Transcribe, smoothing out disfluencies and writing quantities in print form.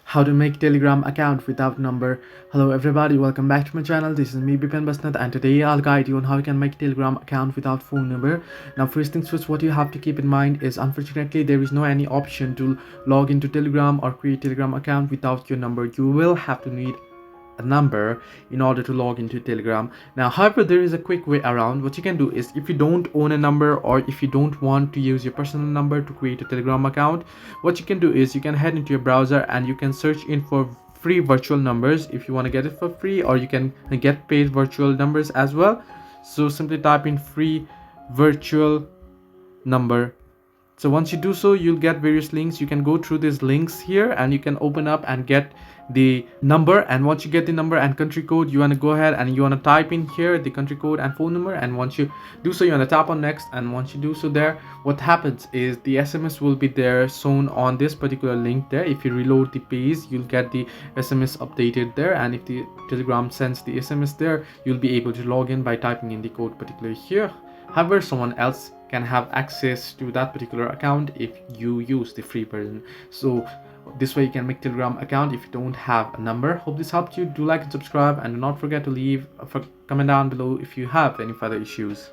How to make Telegram account without number. Hello everybody, welcome back to my channel. This is me Bipen Basnat, and today I'll guide you on how you can make Telegram account without phone number. Now first things first, what you have to keep in mind is unfortunately there is no any option to log into Telegram or create Telegram account without your number. You will have to need a number in order to log into Telegram. Now however, there is a quick way around. What you can do is, if you don't own a number or if you don't want to use your personal number to create a Telegram account, what you can do is you can head into your browser and you can search in for free virtual numbers if you want to get it for free, or you can get paid virtual numbers as well. So simply type in free virtual number. So once you do so, you'll get various links. You can go through these links here and you can open up and get the number. And once you get the number and country code, you want to go ahead and you want to type in here the country code and phone number. And once you do so, you want to tap on next. And once you do so, there what happens is the SMS will be there shown on this particular link there. If you reload the page, you'll get the SMS updated there, and if the Telegram sends the SMS there, you'll be able to log in by typing in the code particularly here. However, someone else can have access to that particular account if you use the free version. So this way you can make Telegram account if you don't have a number. Hope this helped you. Do like and subscribe, and do not forget to leave a comment down below if you have any further issues.